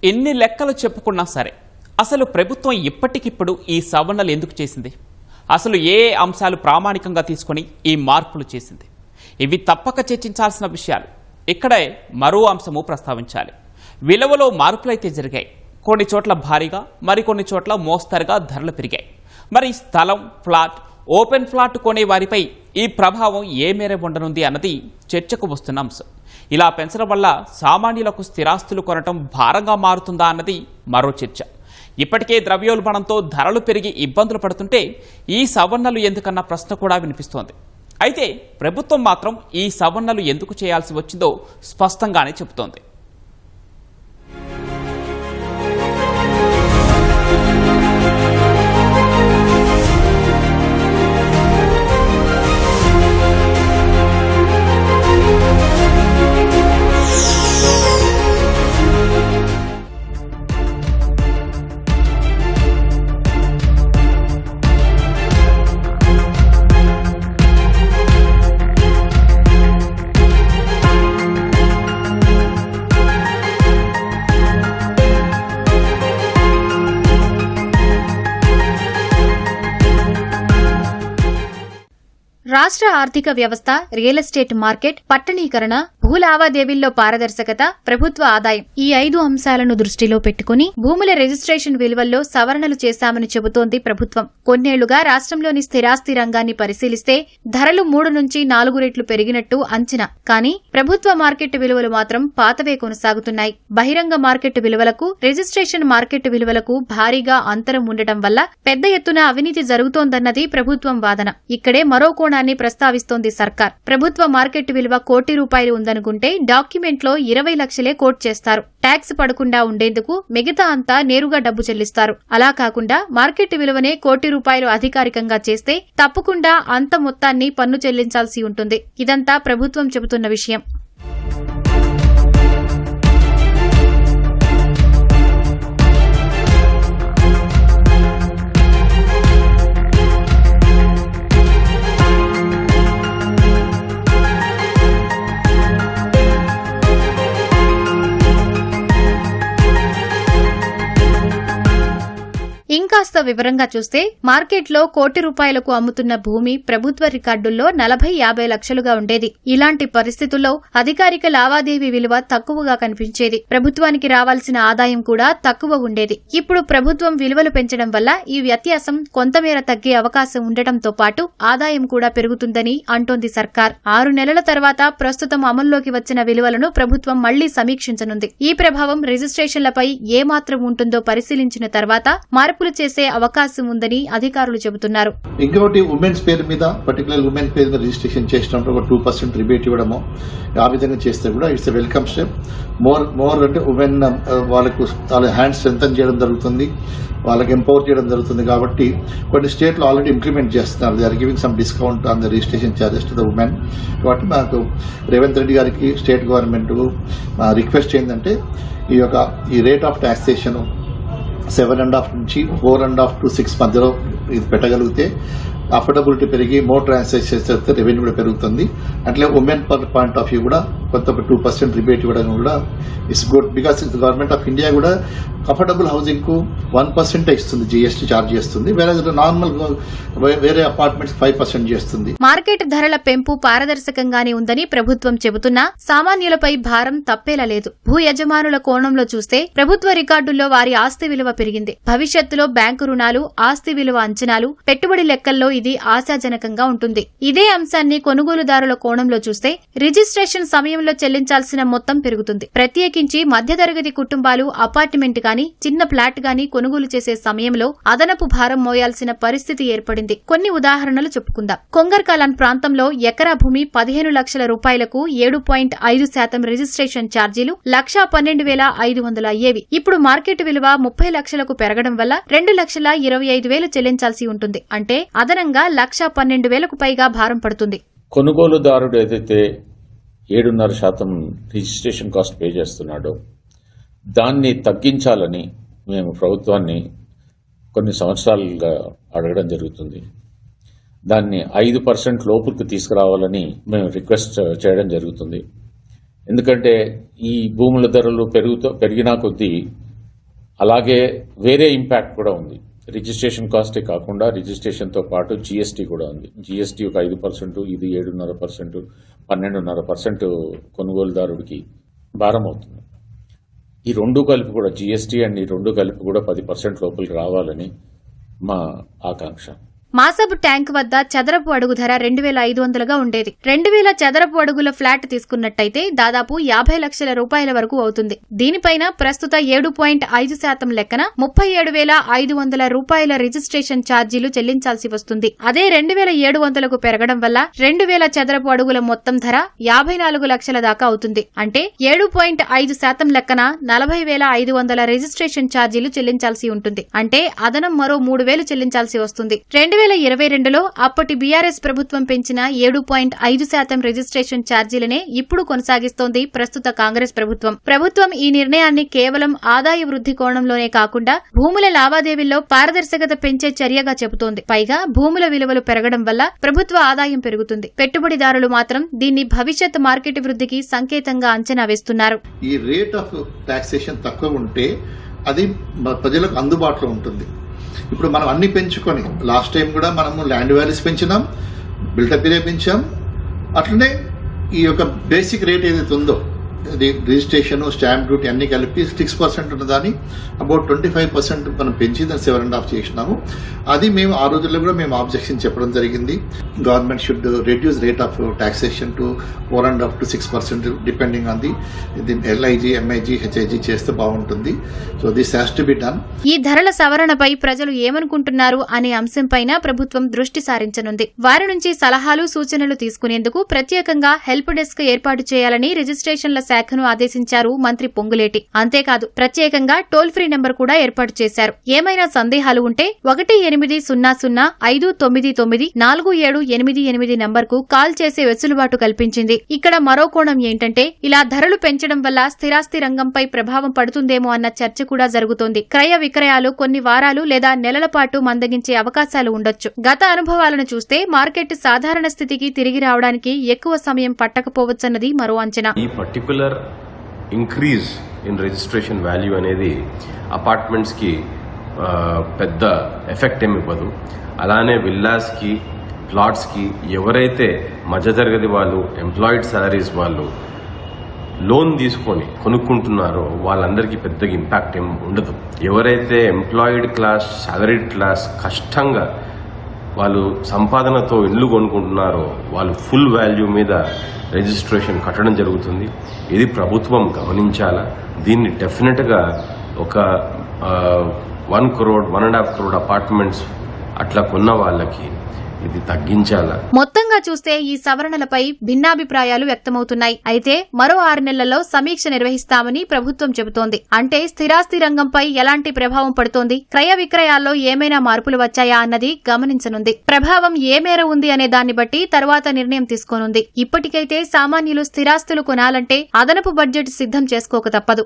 ఎన్ని లెక్కలు చెప్పుకున్నా సరే అసలు ప్రభుత్వం ఇప్పటికిప్పుడు ఈ సవరణలు ఎందుకు చేసింది? అసలు ఏ అంశాలు ప్రామాణికంగా తీసుకొని ఈ మార్పులు చేసింది? ఇవి తప్పక చర్చించాల్సిన విషయాలు. ఇక్కడే మరో అంశము ప్రస్తావించాలి. విలువలో మార్పులైతే జరిగాయి. కొన్ని చోట్ల భారీగా, మరికొన్ని చోట్ల మోస్తరుగా ధరలు పెరిగాయి. మరి స్థలం, ఫ్లాట్, ఓపెన్ ఫ్లాట్ కొనే వారిపై ఈ ప్రభావం ఏ మేర ఉండనుంది అన్నది చర్చకు వస్తున్న అంశం. ఇలా పెంచడం వల్ల సామాన్యులకు స్థిరాస్తులు కొనటం భారంగా మారుతుందా అన్నది మరో చర్చ. ఇప్పటికే ద్రవ్యోల్బణంతో ధరలు పెరిగి ఇబ్బందులు పడుతుంటే ఈ సవరణలు ఎందుకన్న ప్రశ్న కూడా వినిపిస్తోంది. అయితే ప్రభుత్వం మాత్రం ఈ సవరణలు ఎందుకు చేయాల్సి వచ్చిందో స్పష్టంగానే చెబుతోంది. రాష్ట్ర ఆర్థిక వ్యవస్థ, రియల్ ఎస్టేట్ మార్కెట్, పట్టణీకరణ, భూ లావాదేవీల్లో పారదర్శకత, ప్రభుత్వ ఆదాయం ఈ 5 అంశాలను దృష్టిలో పెట్టుకుని భూముల రిజిస్ట్రేషన్ విలువల్లో సవరణలు చేశామని చెబుతోంది ప్రభుత్వం. కొన్నేళ్లుగా రాష్ట్రంలోని స్థిరాస్తి రంగాన్ని పరిశీలిస్తే ధరలు 3 నుంచి 4 రెట్లు పెరిగినట్టు అంచనా. కానీ ప్రభుత్వ మార్కెట్ విలువలు మాత్రం పాతవే కొనసాగుతున్నాయి. బహిరంగ మార్కెట్ విలువలకు, రిజిస్ట్రేషన్ మార్కెట్ విలువలకు భారీగా అంతరం ఉండటం వల్ల పెద్ద ఎత్తున అవినీతి జరుగుతోందన్నది ప్రభుత్వం వాదన. ఇక్కడే మరో కోణాన్ని ప్రస్తావిస్తోంది సర్కార్. ప్రభుత్వ మార్కెట్ విలువ ₹1 కోటి ఉందనుకుంటే డాక్యుమెంట్లో 20 లక్షలే కోట్ చేస్తారు. ట్యాక్స్ పడకుండా ఉండేందుకు మిగతా అంతా నేరుగా డబ్బు చెల్లిస్తారు. అలా కాకుండా మార్కెట్ విలువనే ₹1 అధికారికంగా చేస్తే తప్పకుండా అంత మొత్తాన్ని పన్ను చెల్లించాల్సి ఉంటుంది. ఇదంతా ప్రభుత్వం చెబుతున్న విషయం. ఇంకాస్త వివరంగా చూస్తే మార్కెట్లో ₹1 అమ్ముతున్న భూమి ప్రభుత్వ రికార్డుల్లో 40-50 లక్షలుగా ఉండేది. ఇలాంటి పరిస్థితుల్లో అధికారిక లావాదేవీ విలువ తక్కువగా కనిపించేది. ప్రభుత్వానికి రావాల్సిన ఆదాయం కూడా తక్కువ ఉండేది. ఇప్పుడు ప్రభుత్వం విలువలు పెంచడం వల్ల ఈ వ్యత్యాసం కొంతమేర తగ్గే అవకాశం ఉండటంతో పాటు ఆదాయం కూడా పెరుగుతుందని అంటోంది సర్కార్. 6 నెలల తర్వాత ప్రస్తుతం అమల్లోకి వచ్చిన విలువలను ప్రభుత్వం మళ్లీ సమీక్షించనుంది. ఈ ప్రభావం రిజిస్ట్రేషన్లపై ఏమాత్రం ఉంటుందో పరిశీలించిన తర్వాత మార్పులు చేసే అవకాశం ఉందని అధికారులు చెబుతున్నారు. ఇంకొకటి ఉమెన్స్ పేరు మీద, పర్టికులర్ ఉమెన్ పేరు మీద రిజిస్ట్రేషన్ చేసినప్పుడు ఒక 2% రిబేట్ ఇవ్వడము, ఆ విధంగా చేస్తే కూడా it's a welcome step. More అంటే ఉమెన్ వాళ్ళకు వాళ్ళ హ్యాండ్స్ స్ట్రెంథన్ చేయడం జరుగుతుంది, వాళ్ళకి ఎంపవర్ చేయడం జరుగుతుంది. కాబట్టి కొన్ని స్టేట్లు ఆల్రెడీ ఇంప్లిమెంట్ చేస్తున్నారు. They are giving some discount on the registration charges to the women. కాబట్టి మాకు రేవంత్ రెడ్డి గారికి స్టేట్ గవర్నమెంట్ రిక్వెస్ట్ ఏంటంటే ఈ రేట్ ఆఫ్ టాక్సేషన్ 7.5 నుంచి 4.5 to 6 మధ్యలో ఇది పెట్టగలిగితే అఫోర్డబిలిటీ పెరిగి మోర్ ట్రాన్సాక్షన్స్ అయితే రెవెన్యూ కూడా పెరుగుతుంది. అట్లే ఉమెన్ పాయింట్ ఆఫ్ వ్యూ కూడా కొంత 2% రిబేట్ ఇవ్వడం కూడా it's good. Because government of India కూడా అఫోర్డబుల్ హౌసింగ్ కు 1% ఇస్తుంది, జీఎస్టీ ఛార్జ్ చేస్తుంది. నార్మల్ వేరే అపార్ట్మెంట్స్ 5% చేస్తుంది. మార్కెట్ ధరల పెంపు పారదర్శకంగానే ఉందని ప్రభుత్వం చెబుతున్నా సామాన్యులపై భారం తప్పేలా లేదు. భూ యజమానుల కోణంలో చూస్తే ప్రభుత్వ రికార్డుల్లో వారి ఆస్తి విలువ పెరిగింది. భవిష్యత్తులో బ్యాంకు రుణాలు, ఆస్తి విలువ అంచనాలు, పెట్టుబడి లెక్కల్లో ఇది ఆశాజనకంగా ఉంటుంది. ఇదే అంశాన్ని కొనుగోలుదారుల కోణంలో చూస్తే రిజిస్ట్రేషన్ సమయంలో చెల్లించాల్సిన మొత్తం పెరుగుతుంది. ప్రత్యేకించి మధ్యతరగతి కుటుంబాలు అపార్ట్మెంట్ గాని, చిన్న ఫ్లాట్ గాని కొనుగోలు చేసే సమయంలో అదనపు భారం మోయాల్సిన పరిస్థితి ఏర్పడింది. కొన్ని ఉదాహరణలు చెప్పుకుందాం. కొంగర్కలాన్ ప్రాంతంలో ఎకరా భూమి ₹15 లక్షల 7.5% రిజిస్ట్రేషన్ ఛార్జీలు 1,12,500 అయ్యేవి. ఇప్పుడు మార్కెట్ విలువ 30 లక్షలకు పెరగడం వల్ల 2,25,000 చెల్లించాల్సి ఉంటుంది. అంటే అదనంగా 1,12,000కు పైగా భారం పడుతుంది. కొనుగోలుదారుడు ఏదైతే 7.5% రిజిస్ట్రేషన్ కాస్ట్ పే చేస్తున్నాడో దాన్ని తగ్గించాలని మేము ప్రభుత్వాన్ని కొన్ని సంవత్సరాలుగా అడగడం జరుగుతుంది. దాన్ని 5% లోపుకు తీసుకురావాలని మేము రిక్వెస్ట్ చేయడం జరుగుతుంది. ఎందుకంటే ఈ భూముల ధరలు పెరిగినా కొద్దీ అలాగే వేరే ఇంపాక్ట్ కూడా ఉంది. రిజిస్ట్రేషన్ కాస్టే కాకుండా రిజిస్ట్రేషన్తో పాటు జీఎస్టీ కూడా ఉంది. జీఎస్టీ ఒక 5%, ఇది 7.5%, 12.5% కొనుగోలుదారుడికి భారం అవుతుంది. ఈ రెండు కలిపి కూడా జీఎస్టీ అండ్ ఈ రెండు కలిపి కూడా 10% లోపలికి రావాలని మా ఆకాంక్ష. మాసబ్ ట్యాంక్ వద్ద చదరపు అడుగు ధర 2,500గా ఉండేది. 2,000 చదరపు అడుగుల ఫ్లాట్ తీసుకున్నట్టయితే దాదాపు 50 లక్షల రూపాయల వరకు అవుతుంది. దీనిపైన ప్రస్తుత 7.5% లెక్కన 37,500 రూపాయల రిజిస్ట్రేషన్ ఛార్జీలు చెల్లించాల్సి వస్తుంది. అదే 2,700కు పెరగడం వల్ల 2,000 చదరపు అడుగుల మొత్తం ధర 54 లక్షల దాకా అవుతుంది. అంటే 7.5% లెక్కన 40,500 రిజిస్ట్రేషన్ ఛార్జీలు చెల్లించాల్సి ఉంటుంది. అంటే అదనం మరో 3,000 చెల్లించాల్సి వస్తుంది. 2022లో అప్పటి బీఆర్ఎస్ ప్రభుత్వం పెంచిన 7.5% రిజిస్ట్రేషన్ ఛార్జీలనే ఇప్పుడు కొనసాగిస్తోంది ప్రస్తుత కాంగ్రెస్ ప్రభుత్వం. ప్రభుత్వం ఈ నిర్ణయాన్ని కేవలం ఆదాయ వృద్ధి కోణంలోనే కాకుండా భూముల లావాదేవీల్లో పారదర్శకత పెంచే చర్యగా చెబుతోంది. పైగా భూముల విలువలు పెరగడం వల్ల ప్రభుత్వ ఆదాయం పెరుగుతుంది. పెట్టుబడిదారులు మాత్రం దీన్ని భవిష్యత్ మార్కెట్ వృద్ధికి సంకేతంగా అంచనా వేస్తున్నారు. ఈ రేట్ ఆఫ్ టాక్సేషన్ తక్కువ ఉంటే అది ప్రజలకు అందుబాటులో ఉంటుంది. ఇప్పుడు మనం అన్ని పెంచుకొని లాస్ట్ టైం కూడా మనము ల్యాండ్ వాల్యూస్ పెంచినాం, బిల్డప్ ఏరియా పెంచాం, అట్లనే ఈ యొక్క బేసిక్ రేట్ ఏదైతే ఉందో అది రిజిస్ట్రేషన్, స్టాంప్ డ్యూటీ అన్ని కలిపి 6% ఉన్నదాన్ని అబౌట్ 25% మనం పెంచి దాన్ని 7.5 చేసినాము. అది మేము ఆ రోజుల్లో కూడా మేము ఆబ్జెక్షన్ చెప్పడం జరిగింది. Government should reduce rate of taxation to 4.5 to 6% depending on the LIG, MIG, HIG చేస్తే బాగుంటుంది. So this has to be done. ఈ ధరల సవరణపై ప్రజలు ఏమనుకుంటున్నారు అనే అంశంపైన ప్రభుత్వం దృష్టి సారించనుంది. వారి నుంచి సలహాలు, సూచనలు తీసుకునేందుకు ప్రత్యేకంగా హెల్ప్ డెస్క్ ఏర్పాటు చేయాలని రిజిస్ట్రేషన్ల శాఖను ఆదేశించారు మంత్రి పొంగులేటి. అంతేకాదు ప్రత్యేకంగా టోల్ ఫ్రీ నెంబర్ కూడా ఏర్పాటు చేశారు. ఏమైనా సందేహాలు ఉంటే 1800-599-4788 నంబర్కు కాల్ చేసే వెసులుబాటు కల్పించింది. ఇక్కడ మరో కోణం ఏంటంటే ఇలా ధరలు పెంచడం వల్ల స్థిరాస్తి రంగంపై ప్రభావం పడుతుందేమో అన్న చర్చ కూడా జరుగుతోంది. క్రయ విక్రయాలు కొన్ని వారాలు లేదా నెలల పాటు మందగించే అవకాశాలు ఉండొచ్చు. గత అనుభవాలను చూస్తే మార్కెట్ సాధారణ స్థితికి తిరిగి రావడానికి ఎక్కువ సమయం పట్టకపోవచ్చన్నది మరో అంచనా. ఈ particular increase in registration value అనేది అపార్ట్మెంట్స్ కి పెద్ద ఎఫెక్ట్ ఏమి ఇవ్వదు. అలానే విల్లాస్ కి, ప్లాట్స్ కి ఎవరైతే మధ్యతరగతి వాళ్ళు, ఎంప్లాయిడ్ సాలరీస్ వాళ్ళు లోన్ తీసుకొని కొనుక్కుంటున్నారో వాళ్ళందరికీ పెద్దగా ఇంపాక్ట్ ఏం ఉండదు. ఎవరైతే ఎంప్లాయిడ్ క్లాస్, సాలరీడ్ క్లాస్ కష్టంగా వాళ్ళు సంపాదనతో ఇల్లు కొనుక్కుంటున్నారో వాళ్ళు ఫుల్ వాల్యూ మీద రిజిస్ట్రేషన్ కట్టడం జరుగుతుంది. ఇది ప్రభుత్వం గమనించాలా. దీన్ని డెఫినెట్గా ఒక 1 crore, 1.5 crore అపార్ట్మెంట్స్ అట్లా కొన్న వాళ్ళకి ఇది తగ్గించాలా. మొత్తంగా చూస్తే ఈ సవరణలపై భిన్నాభిప్రాయాలు వ్యక్తమవుతున్నాయి. అయితే మరో 6 నెలల్లో సమీక్ష నిర్వహిస్తామని ప్రభుత్వం చెబుతోంది. అంటే స్థిరాస్తి రంగంపై ఎలాంటి ప్రభావం పడుతోంది, క్రయ విక్రయాల్లో ఏమైనా మార్పులు వచ్చాయా అన్నది గమనించనుంది. ప్రభావం ఏ మేర ఉంది అనే దాన్ని బట్టి తర్వాత నిర్ణయం తీసుకోనుంది. ఇప్పటికైతే సామాన్యులు స్థిరాస్తులు కొనాలంటే అదనపు బడ్జెట్ సిద్ధం చేసుకోక తప్పదు.